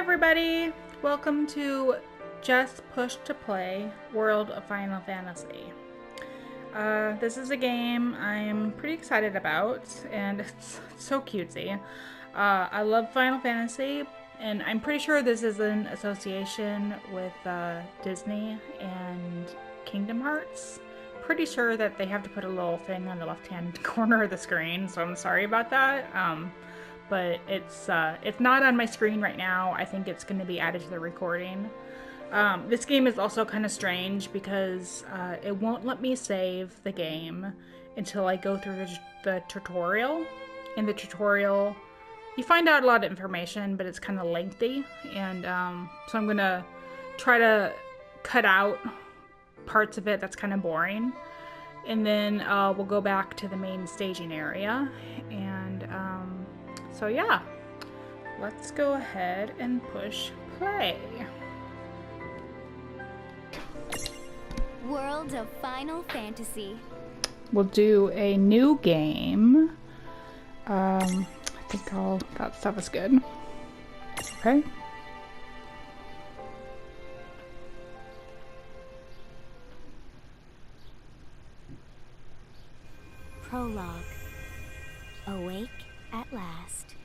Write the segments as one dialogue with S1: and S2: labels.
S1: everybody! Welcome to Just Push to Play World of Final Fantasy. This is a game I'm pretty excited about, and it's so cutesy. I love Final Fantasy, and I'm pretty sure this is in association with Disney and Kingdom Hearts. Pretty sure that they have to put a little thing on the left-hand corner of the screen, so I'm sorry about that. But it's not on my screen right now. I think it's going to be added to the recording. This game is also kind of strange because it won't let me save the game until I go through the tutorial. In the tutorial, you find out a lot of information, but it's kind of lengthy. And so I'm going to try to cut out parts of it that's kind of boring. And then we'll go back to the main staging area. And so yeah, let's go ahead and push play.
S2: World of Final Fantasy.
S1: We'll do a new game. I think that stuff is good. Okay.
S2: Prologue. Awake at last.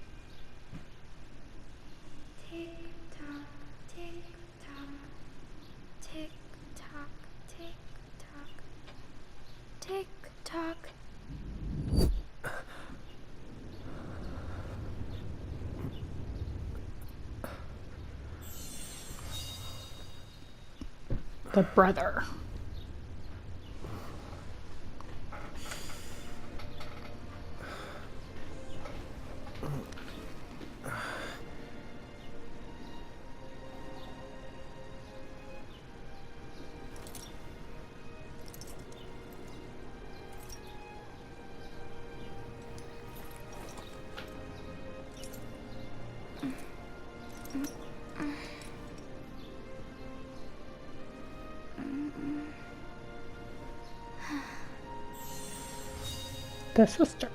S3: Tick tock, tick tock, tick tock, tick tock, tick tock.
S1: The brother. The sister.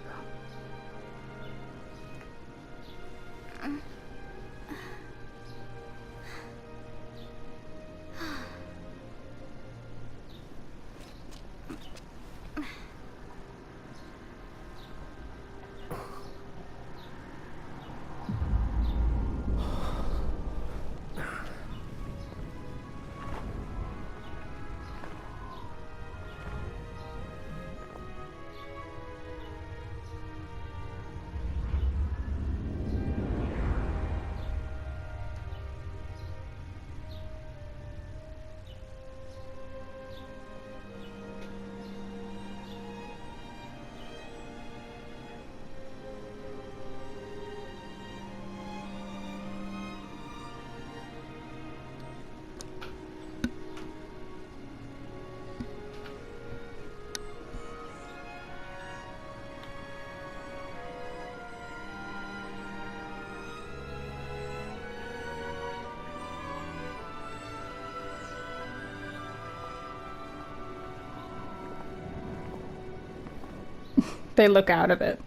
S1: They look out of it.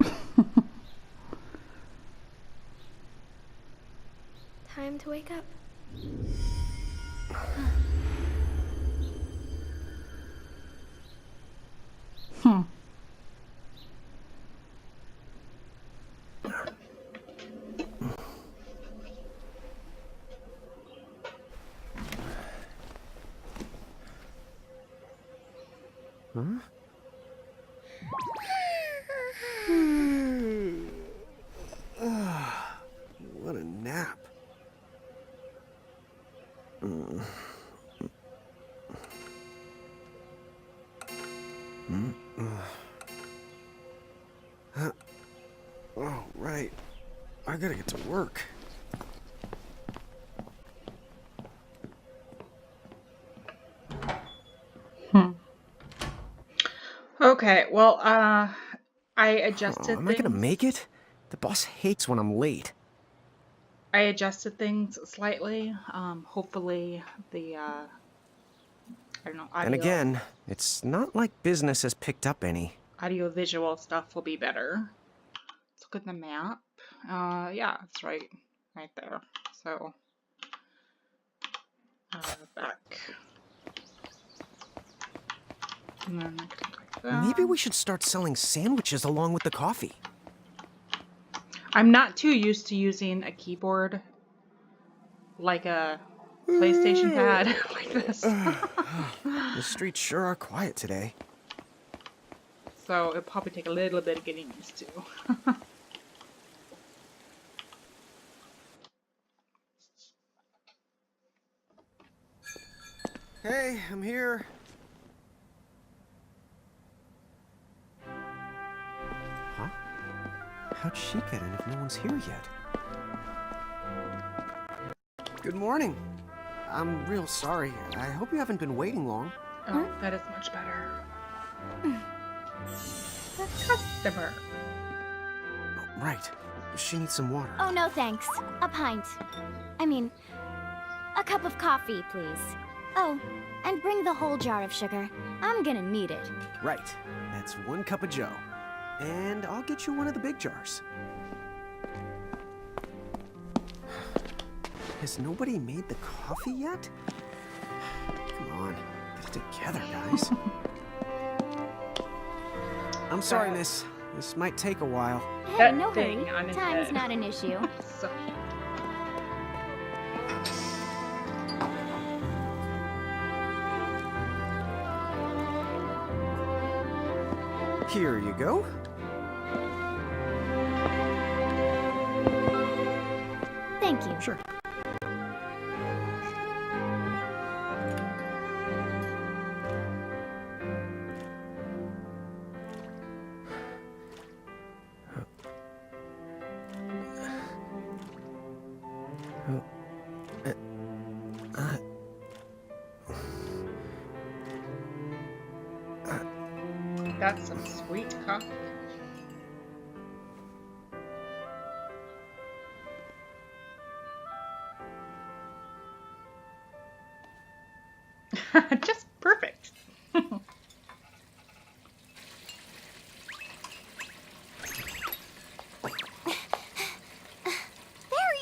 S3: Time to wake up.
S4: Huh? What a nap. Oh, right. I gotta get to work.
S1: Okay, well, I adjusted
S4: Am I gonna
S1: things.
S4: make it? The boss hates when I'm late.
S1: I adjusted things slightly. Hopefully the I don't know,
S4: And again, it's not like business has picked up any.
S1: audio visual stuff will be better. Let's look at the map. Yeah, it's right there. So Back. And then I can click that.
S4: Maybe we should start selling sandwiches along with the coffee.
S1: I'm not too used to using a keyboard like a PlayStation pad like this.
S4: The streets sure are quiet today.
S1: So it'll probably take a little bit of getting used to.
S4: Hey, I'm here. Huh? How'd she get in if no one's here yet? Good morning. I'm real sorry. I hope you haven't been waiting long.
S1: Oh, that is much better. The customer.
S4: Oh, right. She needs some water.
S2: Oh, no thanks. A pint. I mean, a cup of coffee, please. Oh, and bring the whole jar of sugar. I'm gonna need it.
S4: Right. That's 1 cup of joe. And I'll get you one of the big jars. Has nobody made the coffee yet? Come on, get it together, guys. I'm sorry, miss. This might take a while.
S2: Hey,
S1: That
S2: no hurry.
S1: thing on his
S2: Time's
S1: head.
S2: not an issue.
S1: So,
S4: Here you go.
S2: Thank you.
S4: Sure.
S1: that's some sweet coffee. Just perfect.
S2: There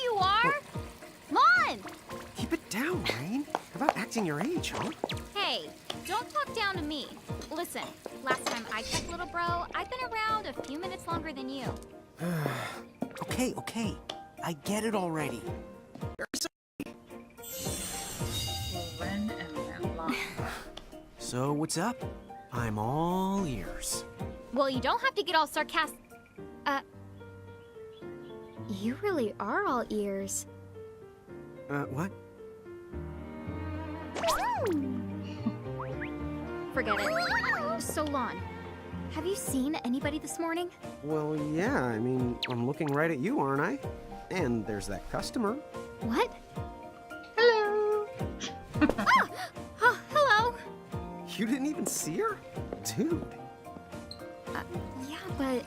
S2: you are! Lon!
S4: Keep it down, Rain. How about acting your age, huh?
S2: Hey, don't talk down to me. Listen, last time I checked, little bro, I've been around a few minutes longer than you.
S4: Okay. I get it already.
S1: Ren and Manlon.
S4: So, what's up? I'm all ears.
S2: Well, you don't have to get all sarcastic.
S3: You really are all ears.
S4: What?
S2: Forget it. So, Lon, have you seen anybody this morning?
S4: Well, yeah, I mean, I'm looking right at you, aren't I? And there's that customer.
S2: What?
S1: Hello.
S2: Oh, hello.
S4: You didn't even see her? Dude.
S2: Yeah, but...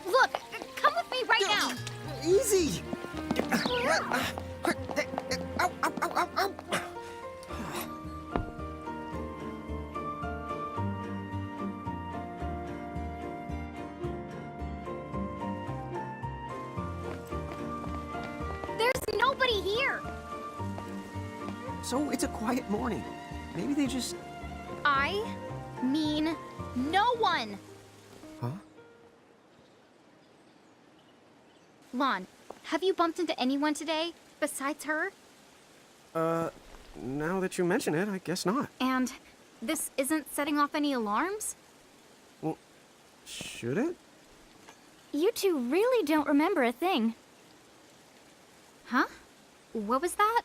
S2: look! Come with me right now!
S4: Easy! Ow, ow, ow, ow, ow.
S2: There's nobody here!
S4: So it's a quiet morning. Maybe they just...
S2: I mean no one!
S4: Huh?
S2: Lon, have you bumped into anyone today besides her?
S4: Now that you mention it, I guess not.
S2: And this isn't setting off any alarms?
S4: Well, should it?
S2: You two really don't remember a thing. Huh? What was that?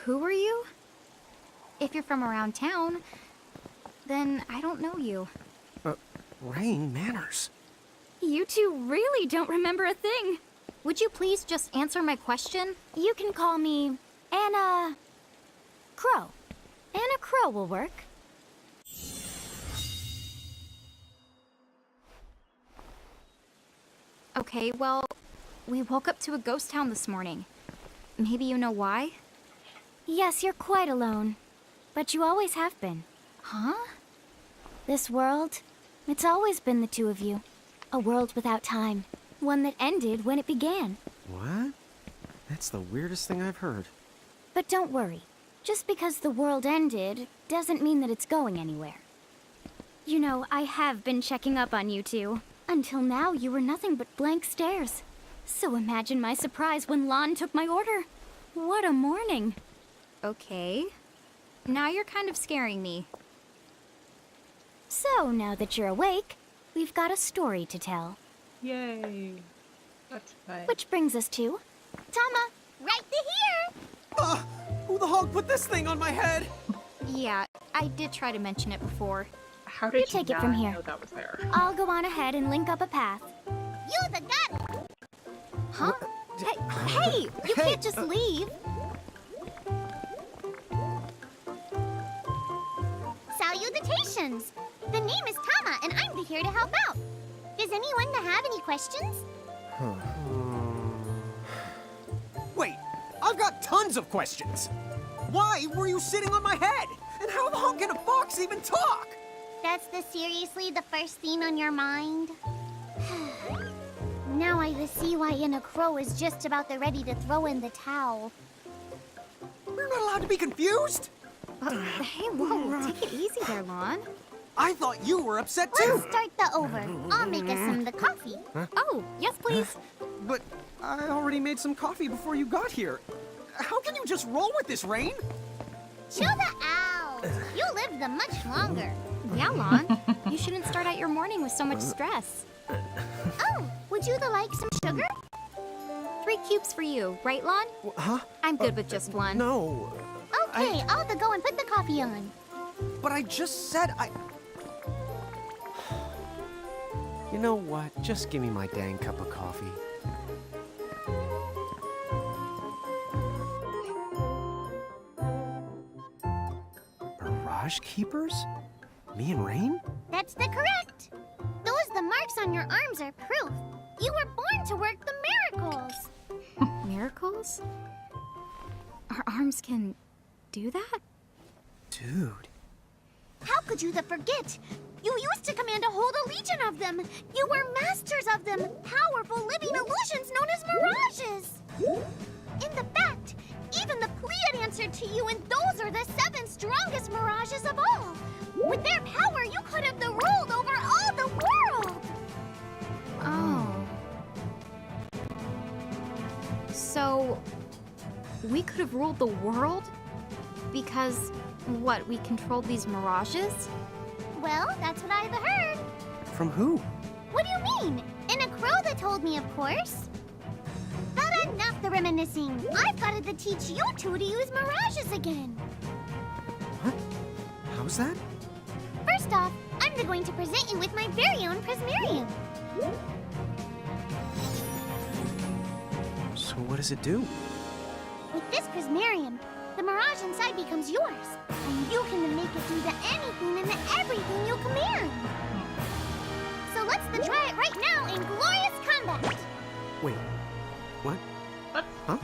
S2: Who are you? If you're from around town, then I don't know you.
S4: Rain, manners.
S2: You two really don't remember a thing. Would you please just answer my question? You can call me Anna Crow. Anna Crow will work. Okay, well, we woke up to a ghost town this morning. Maybe you know why? Yes, you're quite alone. But you always have been. Huh? This world, it's always been the two of you. A world without time. One that ended when it began.
S4: What? That's the weirdest thing I've heard.
S2: But don't worry. Just because the world ended doesn't mean that it's going anywhere. You know, I have been checking up on you two. Until now, you were nothing but blank stares. So imagine my surprise when Lon took my order. What a morning. Okay. Now you're kind of scaring me. So, now that you're awake, we've got a story to tell.
S1: Yay. That's fun.
S2: Which brings us to... Tama, right here!
S4: Who the hog put this thing on my head?
S2: Yeah, I did try to mention it before.
S1: How did
S2: You take it
S1: not
S2: from here.
S1: know that was there?
S2: I'll go on ahead and link up a path.
S3: You the god!
S2: Huh? Hey, you can't just leave.
S3: Salutations! The name is Tama, and I'm here to help out. Does anyone have any questions?
S4: Wait, I've got tons of questions. Why were you sitting on my head? And how the hell can a fox even talk?
S3: That's seriously the first thing on your mind? Now I see why Inna Crow is just about ready to throw in the towel.
S4: We're not allowed to be confused?
S2: Hey, whoa, take it easy there, Lon.
S4: I thought you were upset too.
S3: Let's start the over. I'll make us some of the coffee.
S2: Oh, yes, please.
S4: But I already made some coffee before you got here. How can you just roll with this, Rain?
S3: Chill the out. You live the much longer.
S2: Yeah, Lon. You shouldn't start out your morning with so much stress.
S3: Oh, would you like some sugar?
S2: 3 cubes for you, right, Lon?
S4: Huh?
S2: I'm good with just one.
S4: No.
S3: Okay, I'll go and put the coffee on.
S4: But I just said I... You know what? Just give me my dang cup of coffee. Mirage Keepers? Me and Rain?
S3: That's correct. The marks on your arms are proof. You were born to work the miracles.
S2: Miracles? Our arms can do that?
S4: Dude.
S3: How could you forget? You used to command a whole legion of them. You were masters of them, powerful living illusions known as mirages. In the fact, even the Pleiad answered to you, and those are the 7 strongest mirages of all. With their power, you could have ruled over all the world.
S2: Oh. So, we could have ruled the world? Because, what, we controlled these mirages?
S3: Well, that's what I've heard.
S4: From who?
S3: What do you mean? In a crow that told me, of course. But enough the reminiscing. I've got to teach you two to use mirages again.
S4: What? How's that?
S3: First off, I'm going to present you with my very own Prismarium.
S4: So what does it do?
S3: With this Prismarium, the mirage inside becomes yours, and you can make it do anything and everything you command. So let's try it right now in glorious combat.
S4: Wait. What?
S1: What?
S4: Huh?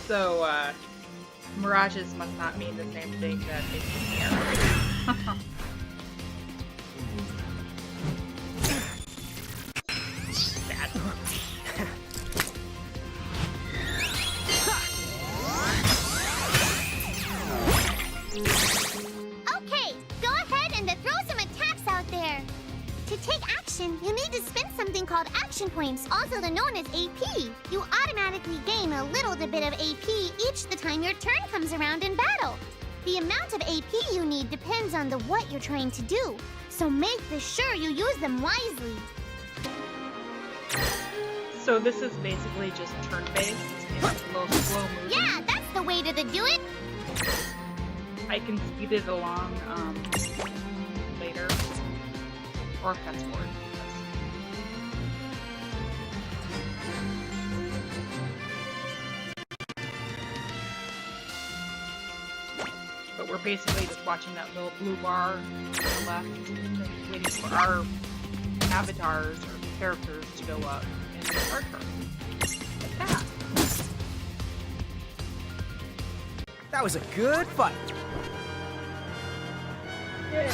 S1: So, mirages must not mean the same thing that they mean here. Bad.
S3: Okay, go ahead and throw some attacks out there. To take action, you need to spend something called action points, also known as AP. You automatically gain a little bit of AP each the time your turn comes around in battle. The amount of AP you need depends on what you're trying to do, so make sure you use them wisely.
S1: So this is basically just turn-based, it's slow moving.
S3: Yeah, that's the way to do it.
S1: I can speed it along later, or fast forward. But we're basically just watching that little blue bar on the left, waiting for our avatars or characters to go up and start her. Like that.
S4: That was a good fight.
S1: Yeah.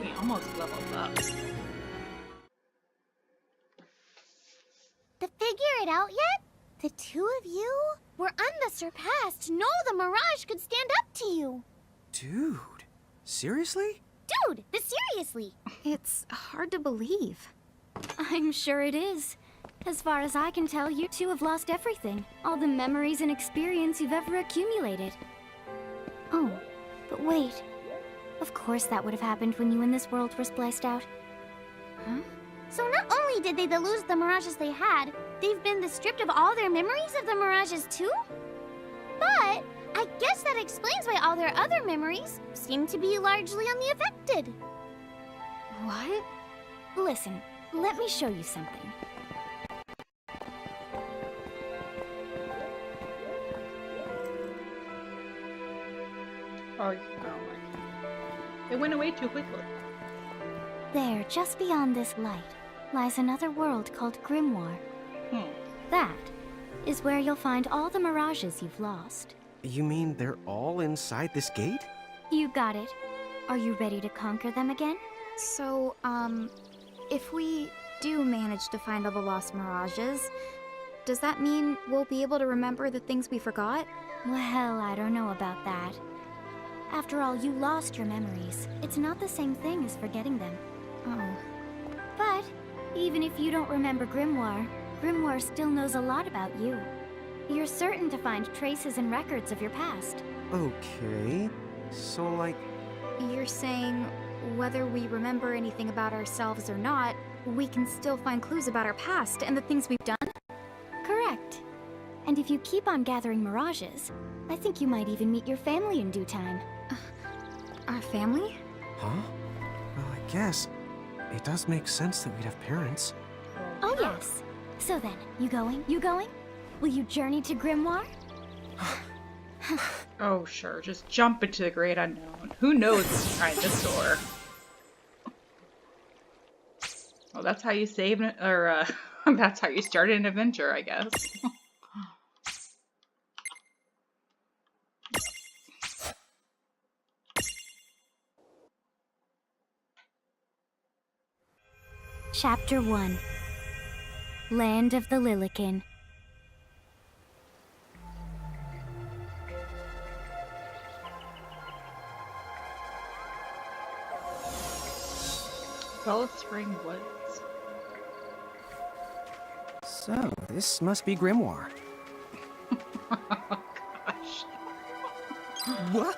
S1: We almost leveled up.
S3: To figure it out yet? The two of you were unsurpassed. No, the Mirage could stand up to you.
S4: Dude, seriously?
S3: Dude, seriously.
S2: It's hard to believe. I'm sure it is. As far as I can tell, you two have lost everything. All the memories and experience you've ever accumulated. Oh, but wait. Of course that would have happened when you and this world were spliced out. Huh?
S3: So not only did they lose the Mirages they had, they've been stripped of all their memories of the Mirages too? But I guess that explains why all their other memories seem to be largely unaffected.
S2: What? Listen, let me show you something.
S1: Oh, it went away too quickly.
S2: There, just beyond this light, lies another world called Grimoire. That is where you'll find all the mirages you've lost.
S4: You mean they're all inside this gate?
S2: You got it. Are you ready to conquer them again? So, if we do manage to find all the lost mirages, does that mean we'll be able to remember the things we forgot? Well, I don't know about that. After all, you lost your memories. It's not the same thing as forgetting them. Oh. But, even if you don't remember Grimoire, Grimoire still knows a lot about you. You're certain to find traces and records of your past.
S4: Okay. So, like...
S2: You're saying, whether we remember anything about ourselves or not, we can still find clues about our past and the things we've done? Correct. And if you keep on gathering mirages, I think you might even meet your family in due time. Our family?
S4: Huh? Well, I guess it does make sense that we'd have parents.
S2: Oh, yes. So then, you going? You going? Will you journey to Grimoire?
S1: Oh, sure. Just jump into the great unknown. Who knows what's behind this door? Well, that's how you save it, or that's how you start an adventure, I guess.
S2: Chapter 1. Land of the Lilican.
S1: Bella Spring Woods.
S4: So, this must be Grimoire.
S1: Oh, gosh.
S4: What?
S3: What?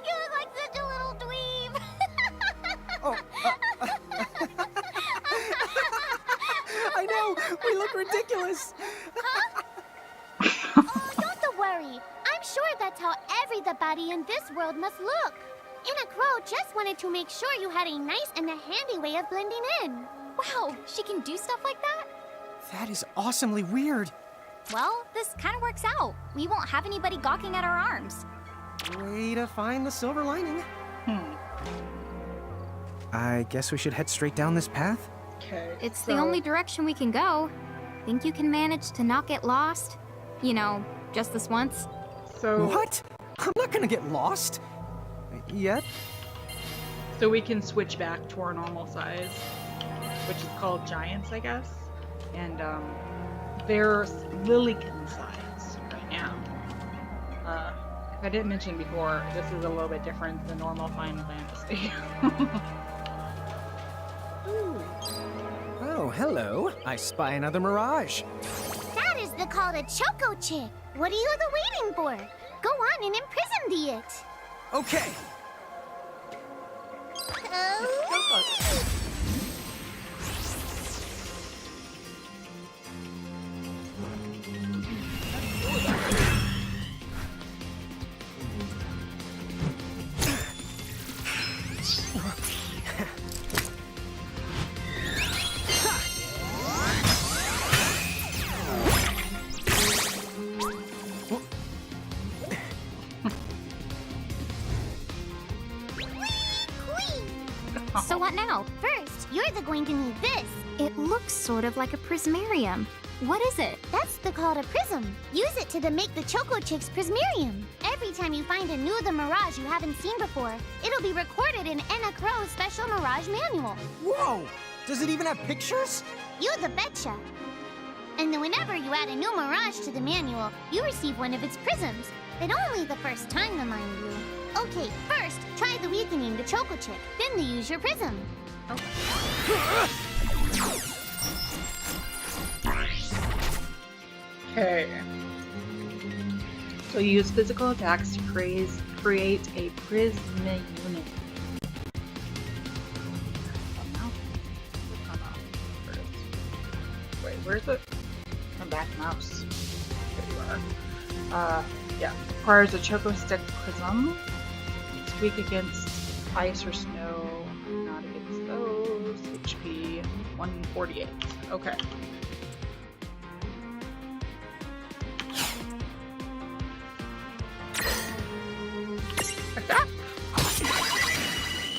S3: You look like such a little dweeb.
S4: Oh, I know! We look ridiculous!
S3: Oh, don't worry. I'm sure that's how everybody in this world must look. Inna Crow just wanted to make sure you had a nice and a handy way of blending in.
S2: Wow, she can do stuff like that?
S4: That is awesomely weird.
S2: Well, this kind of works out. We won't have anybody gawking at our arms.
S4: Way to find the silver lining. I guess we should head straight down this path?
S1: Okay.
S2: It's the only direction we can go. Think you can manage to not get lost? You know, just this once?
S1: So
S4: What? I'm not gonna get lost. Yet?
S1: So we can switch back to our normal size, which is called giants, I guess. And they're Lilican size right now. I didn't mention before, this is a little bit different than normal Final Fantasy. Ooh.
S4: Oh, hello. I spy another mirage.
S3: That is called a Choco Chick. What are you waiting for? Go on and imprison the it.
S4: Okay.
S2: So what now?
S3: First, you're going to need this.
S2: It looks sort of like a prismarium. What is it?
S3: That's called a prism. Use it to make the Choco Chick's prismarium. Every time you find a new The Mirage you haven't seen before, it'll be recorded in Enna Crow's special Mirage manual.
S4: Whoa! Does it even have pictures?
S3: You the betcha. And then whenever you add a new Mirage to the manual, you receive one of its prisms. But only the first time, mind you. Okay, first, try the weakening the Choco Chick, then they use your prism.
S1: Okay. So use physical attacks to create a prism unit. Wait, where's the back mouse? There you are. Yeah. Requires a Choco Stick prism. It's weak against ice or snow, not against those. HP 148. Okay.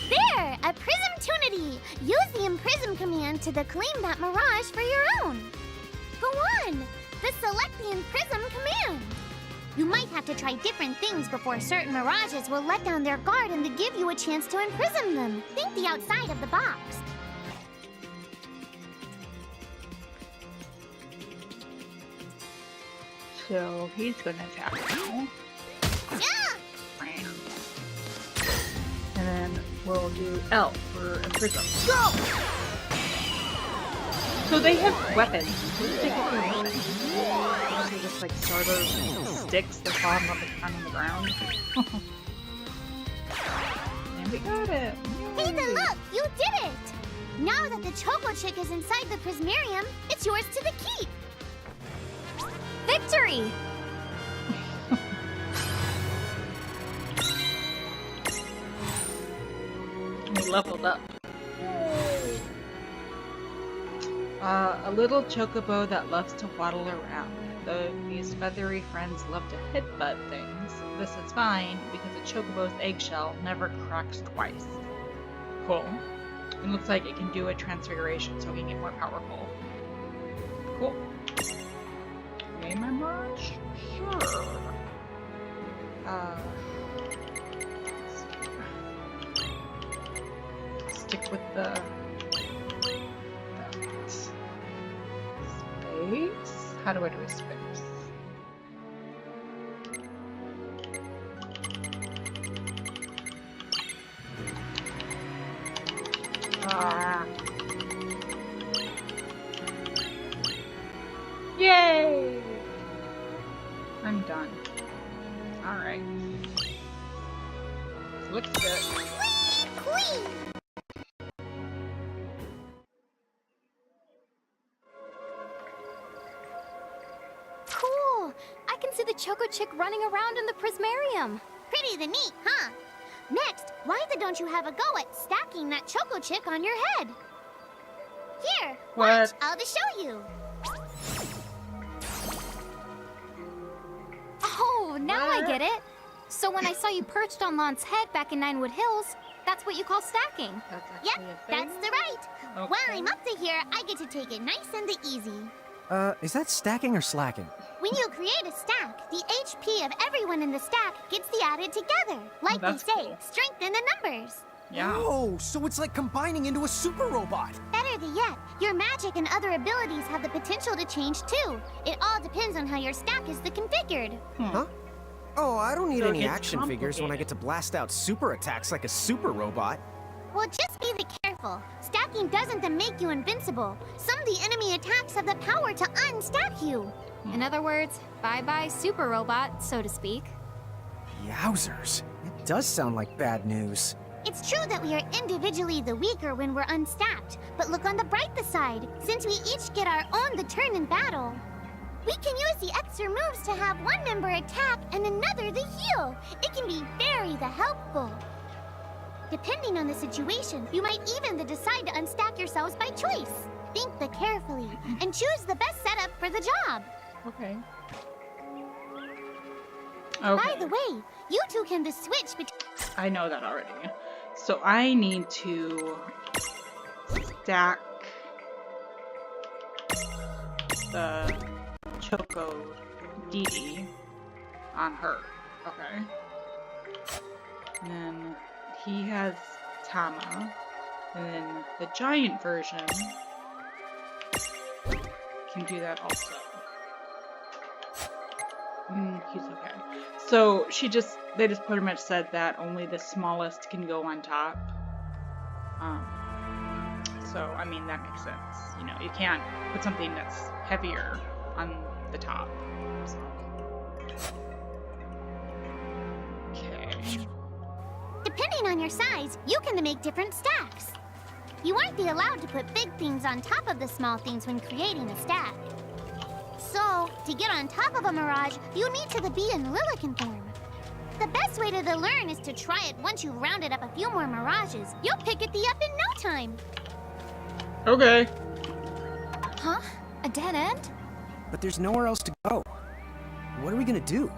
S3: There! A Prism-tunity! Use the Imprism command to claim that Mirage for your own. Go on! The Select the Imprism command! You might have to try different things before certain Mirages will let down their guard and give you a chance to imprison them. Think the outside of the box.
S1: So he's gonna attack now.
S3: Yeah!
S1: And then we'll do L for Imprism.
S3: Go!
S1: So they have weapons. What did they get their weapons? They're just like starter sticks that fall on the ground. And we got it!
S3: Hey, then look! You did it! Now that the Choco Chick is inside the Prismarium, it's yours to the keep!
S2: Victory!
S1: We leveled up. A little chocobo that loves to waddle around. These feathery friends love to headbutt things. This is fine because a chocobo's eggshell never cracks twice. Cool. It looks like it can do a transfiguration so it can get more powerful. Cool. Okay, my Mirage? Sure. Stick with the space. How do I do a space? Yay! I'm done. Alright. Looks good.
S3: Queen!
S2: Cool! I can see the Choco Chick running around in the Prismarium.
S3: Pretty the neat, huh? Next, why don't you have a go at stacking that Choco Chick on your head? Here, watch,
S1: What?
S3: I'll just show you.
S2: Oh, now I get it. So when I saw you perched on Lon's head back in Ninewood Hills, that's what you call stacking.
S1: That's
S3: Yep,
S1: actually a thing?
S3: that's the right. While I'm up to here, I get to take it nice and easy.
S4: Is that stacking or slacking?
S3: When you create a stack, the HP of everyone in the stack gets the added together. Like they
S1: that's
S3: say,
S1: cool.
S3: strengthen the numbers.
S1: Yeah.
S4: Oh, so it's like combining into a super robot.
S3: Better than yet, your magic and other abilities have the potential to change too. It all depends on how your stack is configured.
S4: Huh? Oh, I don't need
S1: So
S4: any
S1: it's
S4: action figures when I get to blast out super attacks like a super robot.
S3: Well, just be careful. Stacking doesn't make you invincible. Some of the enemy attacks have the power to unstack you.
S2: In other words, bye-bye super robot, so to speak.
S4: Yowzers. It does sound like bad news.
S3: It's true that we are individually the weaker when we're unstacked, but look on the brighter side. Since we each get our own turn in battle, we can use the extra moves to have one member attack and another to heal. It can be very helpful. Depending on the situation, you might even decide to unstack yourselves by choice. Think carefully and choose the best setup for the job.
S1: Okay.
S3: By the way, you two can switch between...
S1: I know that already. So I need to stack the Choco Dee Dee on her. Okay. And then he has Tama. And then the giant version can do that also. He's okay. So they just pretty much said that only the smallest can go on top. So I mean that makes sense. You know, you can't put something that's heavier on the top. So. Okay.
S3: Depending on your size, you can make different stacks. You won't be allowed to put big things on top of the small things when creating a stack. So, to get on top of a mirage, you need to be in Lilican form. The best way to learn is to try it once you've rounded up a few more mirages. You'll pick it up in no time.
S1: Okay.
S2: Huh? A dead end?
S4: But there's nowhere else to go. What are we gonna do?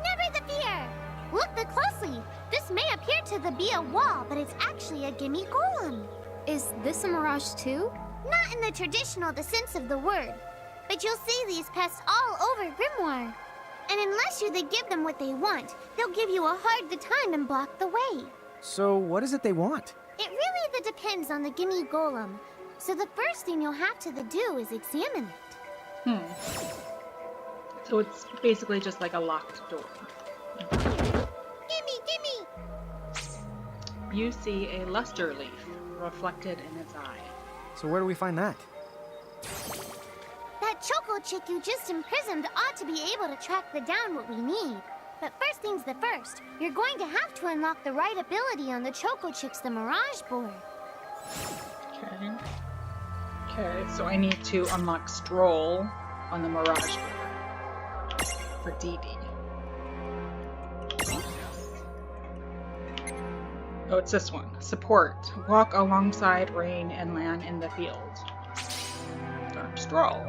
S3: Never the fear! Look closely. This may appear to be a wall, but it's actually a gimme golem.
S2: Is this a mirage too?
S3: Not in the traditional sense of the word, but you'll see these pests all over Grimoire. And unless you give them what they want, they'll give you a hard time and block the way.
S4: So what is it they want?
S3: It really depends on the gimme golem. So the first thing you'll have to do is examine it.
S1: So it's basically just like a locked door.
S3: Gimme!
S1: You see a luster leaf reflected in its eye.
S4: So where do we find that?
S3: That choco chick you just imprisoned ought to be able to track down what we need. But first things first, you're going to have to unlock the right ability on the choco chick's mirage board.
S1: Okay. Okay, so I need to unlock Stroll on the mirage board for DD. Oh, it's this one. Support. Walk alongside rain and land in the field. Stroll.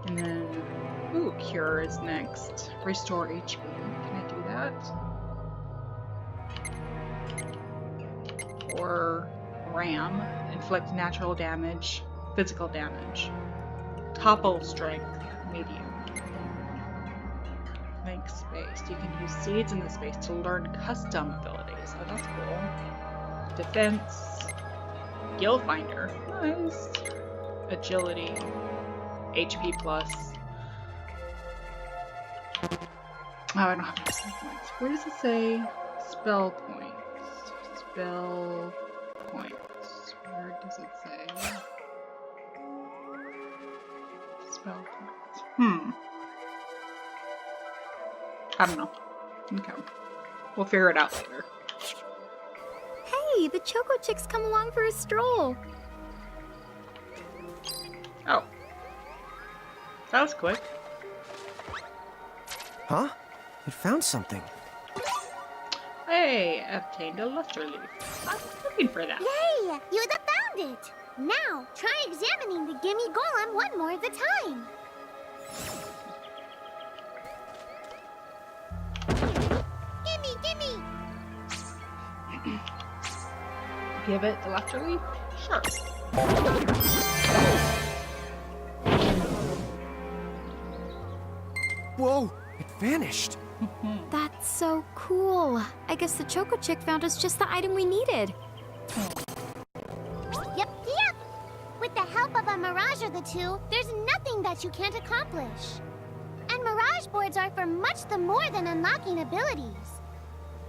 S1: And then, ooh, Cure is next. Restore HP. Can I do that? Or Ram. Inflict natural damage, physical damage. Topple strength, medium. Make space. You can use seeds in the space to learn custom abilities. Oh, that's cool. Defense. Guild Finder. Nice. Agility. HP plus. Oh, I don't have any spell points. Where does it say spell points? Spell points. Where does it say spell points? I don't know. Okay. We'll figure it out later.
S2: Hey, the Choco Chick's come along for a stroll.
S1: Oh. That was quick.
S4: Huh? It found something.
S1: Hey, obtained a luster leaf. I was looking for that.
S3: Yay! You found it! Now, try examining the gimme golem one more at a time. Gimme!
S1: Give it the luster leaf? Sure.
S4: Whoa! It vanished!
S2: That's so cool. I guess the Choco Chick found us just the item we needed.
S3: Yep. With the help of a mirage or two, there's nothing that you can't accomplish. And mirage boards are for much more than unlocking abilities.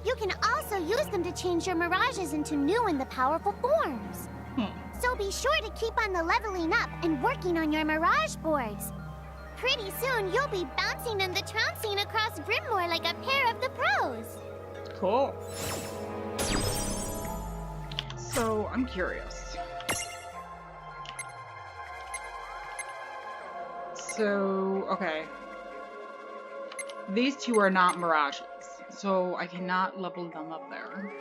S3: You can also use them to change your mirages into new and powerful forms. So be sure to keep on leveling up and working on your mirage boards. Pretty soon, you'll be bouncing and trouncing across Grimoire like a pair of the pros.
S1: Cool. So, I'm curious. So, okay. These two are not mirages, so I cannot level them up there.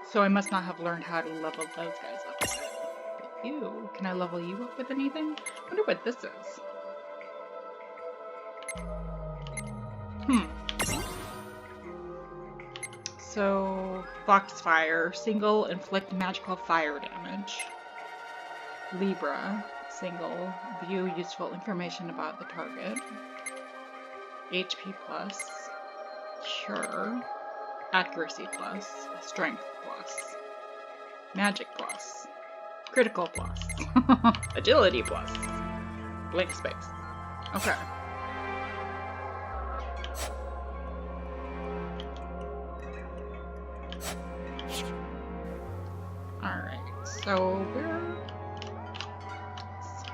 S1: So I must not have learned how to level those guys up yet. But you, can I level you up with anything? I wonder what this is. So, Foxfire, single, inflict magical fire damage. Libra, single, view useful information about the target. HP plus, Cure, Accuracy plus, Strength plus, Magic plus, Critical plus, Agility plus, Blank space. Okay. Alright, so we're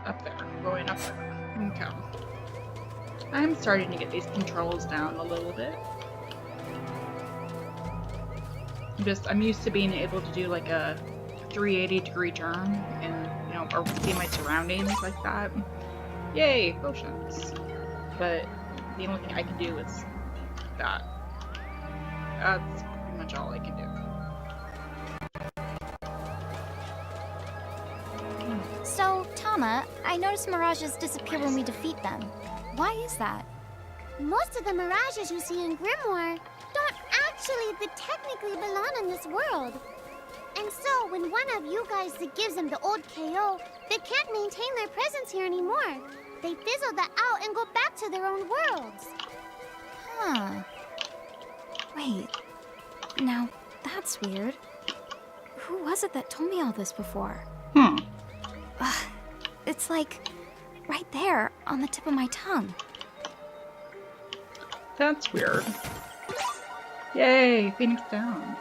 S1: up there, going up there. Okay. I'm starting to get these controls down a little bit. I'm used to being able to do like a 380-degree turn and, you know, or see my surroundings like that. Yay, potions. But the only thing I can do is that. That's pretty much all I can do.
S2: So, Tama, I noticed mirages disappear when we defeat them. Why is that?
S3: Most of the mirages you see in Grimoire don't actually technically belong in this world. And so, when one of you guys that gives them the old KO, they can't maintain their presence here anymore. They fizzle that out and go back to their own worlds.
S2: Huh. Wait. Now, that's weird. Who was it that told me all this before? It's like right there on the tip of my tongue.
S1: That's weird. Yay, Phoenix down.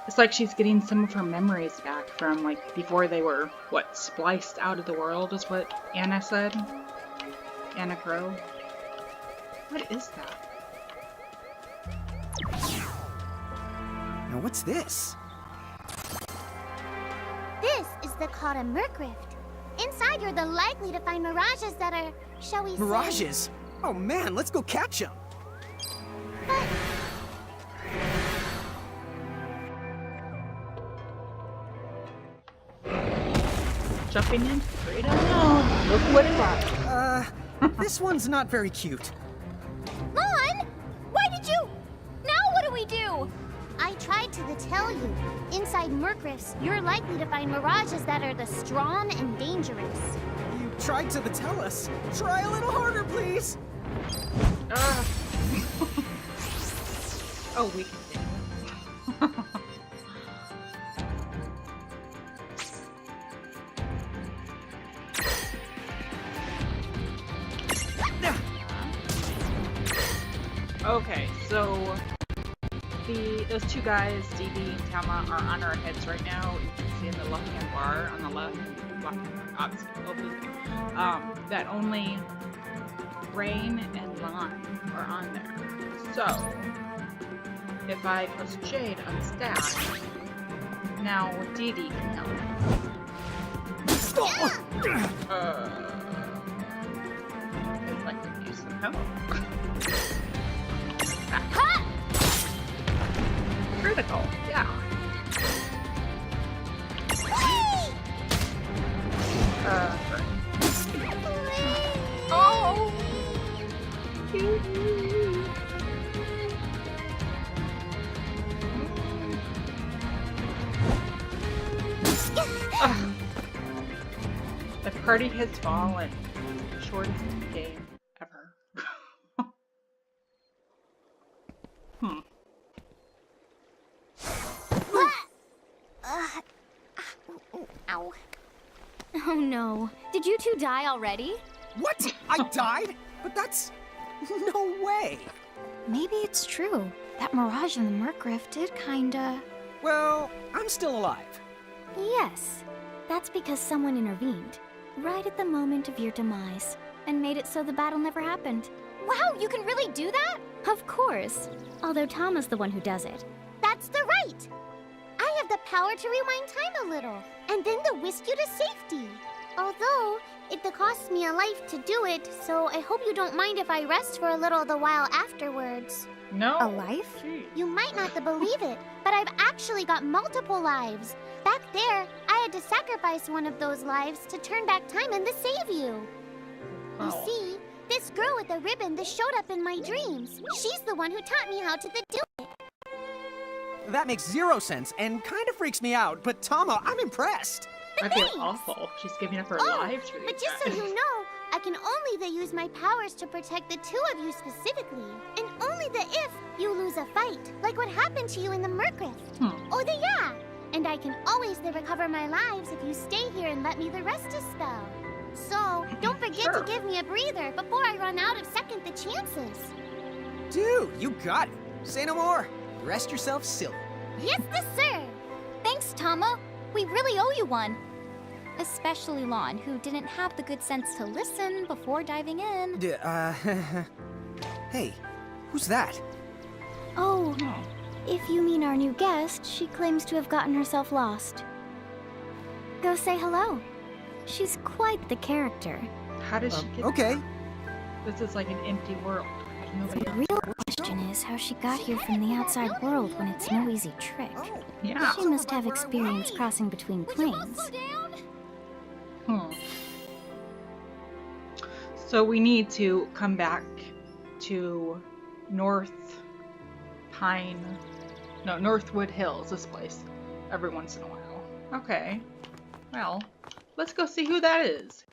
S1: It's like she's getting some of her memories back from, like, before they were, what, spliced out of the world is what Anna said? Anna Crow? What is that?
S4: Now what's this?
S3: This is called a Merc Rift. Inside, you're likely to find mirages that are, shall we say...
S4: Mirages? Oh man, let's go catch them!
S3: But...
S1: Jumping in straight up. Oh, look what it got.
S4: This one's not very cute.
S2: Lon! Why did you... Now what do we do?
S3: I tried to tell you. Inside Merc Rifts, you're likely to find mirages that are the strong and dangerous.
S4: You tried to tell us. Try a little harder, please!
S1: Oh, we can see. Okay, so those two guys, DB and Tama, are on our heads right now. You can see in the left-hand bar on the left, that only Rain and Lon are on there. So, if I press J to unstack, now Dee Dee can help. If I could use some help.
S2: Ha!
S1: Critical, yeah. Right. Oh! The party has fallen. Shortest game ever.
S3: Ow.
S2: Oh no. Did you two die already?
S4: What? I died? But that's... no way!
S2: Maybe it's true. That mirage in the Merc Rift did kinda...
S4: Well, I'm still alive.
S2: Yes. That's because someone intervened. Right at the moment of your demise. And made it so the battle never happened. Wow, you can really do that? Of course. Although Tama's the one who does it.
S3: That's the right! I have the power to rewind time a little, and then to whisk you to safety. Although, it costs me a life to do it, so I hope you don't mind if I rest for a little the while afterwards.
S1: No.
S2: A life?
S1: Jeez.
S3: You might not believe it, but I've actually got multiple lives. Back there, I had to sacrifice one of those lives to turn back time and to save you.
S1: Oh.
S3: You see, this girl with the ribbon that showed up in my dreams, she's the one who taught me how to do it.
S4: That makes zero sense and kind of freaks me out, but Tama, I'm impressed.
S1: I feel awful. She's giving up her lives for these
S3: But just
S1: guys.
S3: so you know, I can only use my powers to protect the two of you specifically. And only if you lose a fight, like what happened to you in the Murkrift. Yeah. And I can always recover my lives if you stay here and let me the rest a spell. So, don't forget to give me a breather before I run out of second the chances.
S4: Dude, you got it. Say no more. Rest yourself silly.
S3: Yes, sir.
S2: Thanks, Tama. We really owe you one. Especially Lon, who didn't have the good sense to listen before diving in.
S4: Hey, who's that?
S2: Oh, if you mean our new guest, she claims to have gotten herself lost. Go say hello. She's quite the character.
S1: How did she get
S4: Okay.
S1: This is like an empty world. There's nobody
S2: The
S1: else.
S2: real question is how she got here from the outside world when it's no easy trick.
S1: Yeah.
S2: She must have experience crossing between planes.
S1: So we need to come back to Northwood Hills, this place, every once in a while. Okay. Well, let's go see who that is.